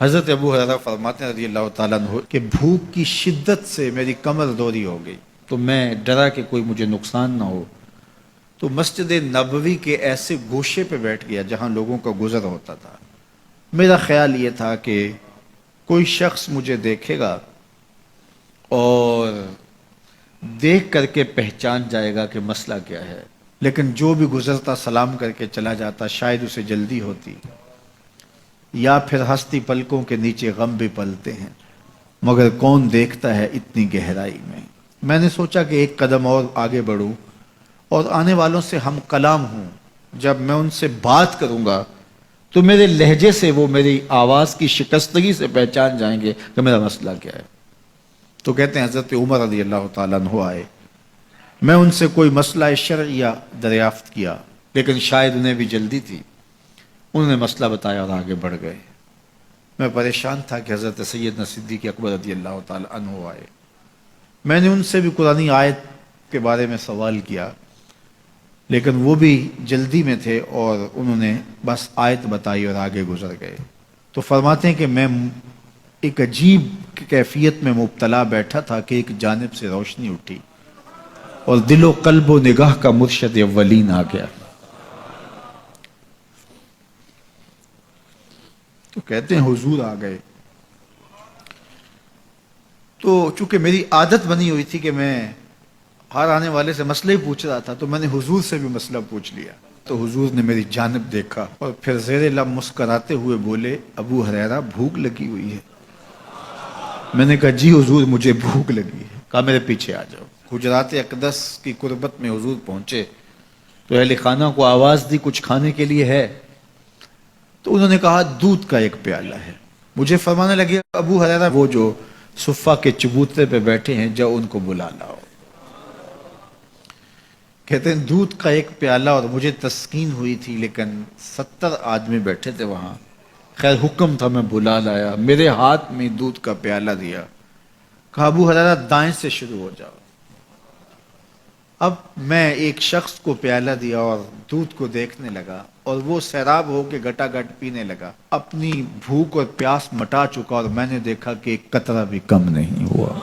حضرت ابو ہریرہ فرماتے ہیں رضی اللہ تعالیٰ عنہ کہ بھوک کی شدت سے میری کمر دوری ہو گئی، تو میں ڈرا کہ کوئی مجھے نقصان نہ ہو، تو مسجد نبوی کے ایسے گوشے پہ بیٹھ گیا جہاں لوگوں کا گزر ہوتا تھا۔ میرا خیال یہ تھا کہ کوئی شخص مجھے دیکھے گا اور دیکھ کر کے پہچان جائے گا کہ مسئلہ کیا ہے، لیکن جو بھی گزرتا سلام کر کے چلا جاتا، شاید اسے جلدی ہوتی، یا پھر ہستی پلکوں کے نیچے غم بھی پلتے ہیں، مگر کون دیکھتا ہے اتنی گہرائی میں۔ میں نے سوچا کہ ایک قدم اور آگے بڑھوں اور آنے والوں سے ہم کلام ہوں، جب میں ان سے بات کروں گا تو میرے لہجے سے وہ میری آواز کی شکستگی سے پہچان جائیں گے کہ میرا مسئلہ کیا ہے۔ تو کہتے ہیں حضرت عمر رضی اللہ تعالیٰ عنہ آئے، میں ان سے کوئی مسئلہ شرعیہ دریافت کیا، لیکن شاید انہیں بھی جلدی تھی، انہوں نے مسئلہ بتایا اور آگے بڑھ گئے۔ میں پریشان تھا کہ حضرت سیدنا صدیق اکبر رضی اللہ تعالیٰ عنہ آئے۔ میں نے ان سے بھی قرآنی آیت کے بارے میں سوال کیا، لیکن وہ بھی جلدی میں تھے اور انہوں نے بس آیت بتائی اور آگے گزر گئے۔ تو فرماتے ہیں کہ میں ایک عجیب کیفیت میں مبتلا بیٹھا تھا کہ ایک جانب سے روشنی اٹھی اور دل و قلب و نگاہ کا مرشد اولین آ گیا۔ تو کہتے ہیں حضور آ گئے، تو چونکہ میری عادت بنی ہوئی تھی کہ میں ہر آنے والے سے مسئلہ ہی پوچھ رہا تھا، تو میں نے حضور سے بھی مسئلہ پوچھ لیا۔ تو حضور نے میری جانب دیکھا اور پھر زیر لب مسکراتے ہوئے بولے، ابو ہریرہ بھوک لگی ہوئی ہے؟ میں نے کہا جی حضور مجھے بھوک لگی ہے۔ کہا میرے پیچھے آ جاؤ۔ حجرات اقدس کی قربت میں حضور پہنچے تو اہل خانہ کو آواز دی کچھ کھانے کے لیے ہے؟ تو انہوں نے کہا دودھ کا ایک پیالہ ہے۔ مجھے فرمانے لگے ابو ہریرہ وہ جو صفہ کے چبوترے پہ بیٹھے ہیں جاؤ ان کو بلا لاؤ۔ کہتے ہیں دودھ کا ایک پیالہ، اور مجھے تسکین ہوئی تھی لیکن 70 آدمی بیٹھے تھے وہاں۔ خیر حکم تھا، میں بلا لایا، میرے ہاتھ میں دودھ کا پیالہ دیا، کہا ابو ہریرہ دائیں سے شروع ہو جاؤ۔ اب میں ایک شخص کو پیالہ دیا اور دودھ کو دیکھنے لگا، اور وہ سیراب ہو کے گٹا گٹ پینے لگا، اپنی بھوک اور پیاس مٹا چکا، اور میں نے دیکھا کہ ایک قطرہ بھی کم نہیں ہوا۔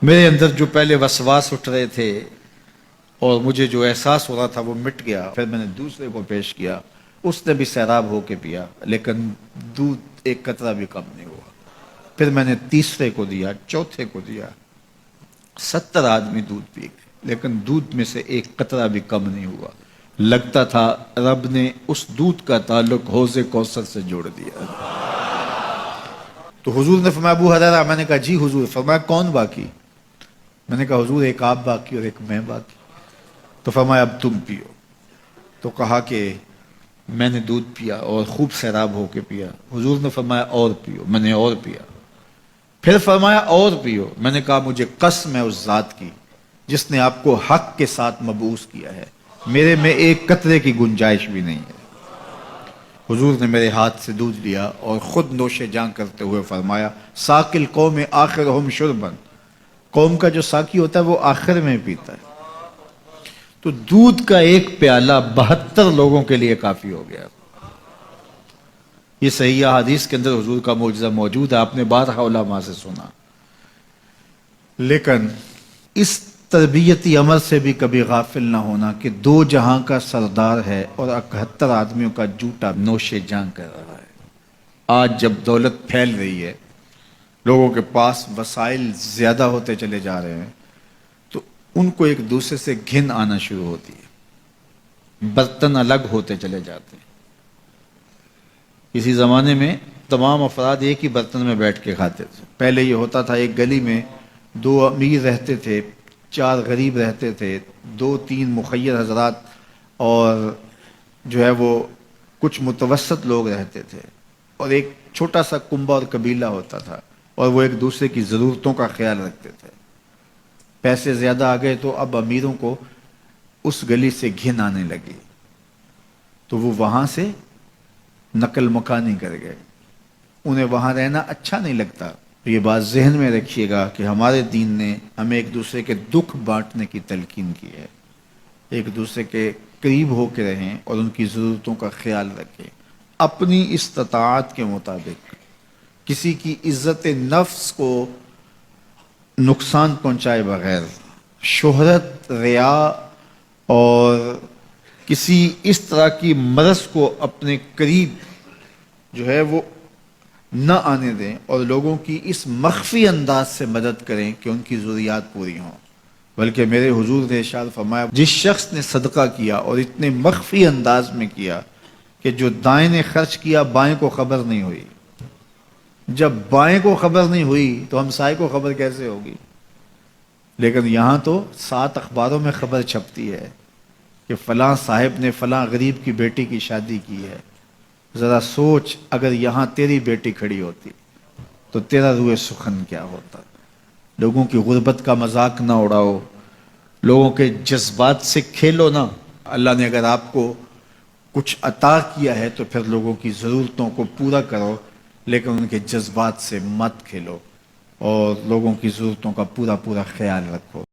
میرے اندر جو پہلے وسواس اٹھ رہے تھے اور مجھے جو احساس ہو رہا تھا وہ مٹ گیا۔ پھر میں نے دوسرے کو پیش کیا، اس نے بھی سیراب ہو کے پیا، لیکن دودھ ایک قطرہ بھی کم نہیں ہوا۔ پھر میں نے تیسرے کو دیا، چوتھے کو دیا، 70 آدمی دودھ پی گئے، لیکن دودھ میں سے ایک قطرہ بھی کم نہیں ہوا۔ لگتا تھا رب نے اس دودھ کا تعلق حوض کوثر سے جوڑ دیا۔ تو حضور نے فرمایا ابو ہریرہ، میں نے کہا جی حضور۔ فرمایا کون باقی؟ میں نے کہا حضور ایک آپ باقی اور ایک میں باقی۔ تو فرمایا اب تم پیو۔ تو کہا کہ میں نے دودھ پیا اور خوب سیراب ہو کے پیا۔ حضور نے فرمایا اور پیو، میں نے اور پیا۔ پھر فرمایا اور پیو۔ میں نے کہا مجھے قسم ہے اس ذات کی جس نے آپ کو حق کے ساتھ مبعوث کیا ہے، میرے میں ایک قطرے کی گنجائش بھی نہیں ہے۔ حضور نے میرے ہاتھ سے دودھ لیا اور خود نوش جاں کرتے ہوئے فرمایا ساقی القوم آخرہم شربا، قوم کا جو ساقی ہوتا ہے وہ آخر میں پیتا ہے۔ تو دودھ کا ایک پیالہ 72 لوگوں کے لیے کافی ہو گیا۔ یہ صحیح حدیث کے اندر حضور کا معجزہ موجود ہے، آپ نے بارہا علماء سے سنا۔ لیکن اس تربیتی عمل سے بھی کبھی غافل نہ ہونا کہ 2 جہاں کا سردار ہے اور 71 آدمیوں کا جوٹا نوش جاں کر رہا ہے۔ آج جب دولت پھیل رہی ہے، لوگوں کے پاس وسائل زیادہ ہوتے چلے جا رہے ہیں، تو ان کو ایک دوسرے سے گھن آنا شروع ہوتی ہے، برتن الگ ہوتے چلے جاتے ہیں۔ کسی زمانے میں تمام افراد ایک ہی برتن میں بیٹھ کے کھاتے تھے۔ پہلے یہ ہوتا تھا ایک گلی میں 2 امیر رہتے تھے، 4 غریب رہتے تھے، 2-3 مخیر حضرات اور جو ہے وہ کچھ متوسط لوگ رہتے تھے، اور ایک چھوٹا سا کنبہ اور قبیلہ ہوتا تھا، اور وہ ایک دوسرے کی ضرورتوں کا خیال رکھتے تھے۔ پیسے زیادہ آ گئے تو اب امیروں کو اس گلی سے گھن آنے لگی، تو وہ وہاں سے نقل مکانی کر گئے، انہیں وہاں رہنا اچھا نہیں لگتا۔ یہ بات ذہن میں رکھیے گا کہ ہمارے دین نے ہمیں ایک دوسرے کے دکھ بانٹنے کی تلقین کی ہے، ایک دوسرے کے قریب ہو کے رہیں اور ان کی ضرورتوں کا خیال رکھیں۔ اپنی استطاعت کے مطابق کسی کی عزت نفس کو نقصان پہنچائے بغیر، شہرت، ریا اور کسی اس طرح کی مرض کو اپنے قریب جو ہے وہ نہ آنے دیں، اور لوگوں کی اس مخفی انداز سے مدد کریں کہ ان کی ضروریات پوری ہوں۔ بلکہ میرے حضور نے ارشاد فرمایا، جس شخص نے صدقہ کیا اور اتنے مخفی انداز میں کیا کہ جو دائیں نے خرچ کیا بائیں کو خبر نہیں ہوئی، جب بائیں کو خبر نہیں ہوئی تو ہمسائے کو خبر کیسے ہوگی؟ لیکن یہاں تو 7 اخباروں میں خبر چھپتی ہے کہ فلاں صاحب نے فلاں غریب کی بیٹی کی شادی کی ہے۔ ذرا سوچ، اگر یہاں تیری بیٹی کھڑی ہوتی تو تیرا روح سخن کیا ہوتا؟ لوگوں کی غربت کا مذاق نہ اڑاؤ، لوگوں کے جذبات سے کھیلو نہ۔ اللہ نے اگر آپ کو کچھ عطا کیا ہے تو پھر لوگوں کی ضرورتوں کو پورا کرو، لیکن ان کے جذبات سے مت کھیلو اور لوگوں کی ضرورتوں کا پورا خیال رکھو۔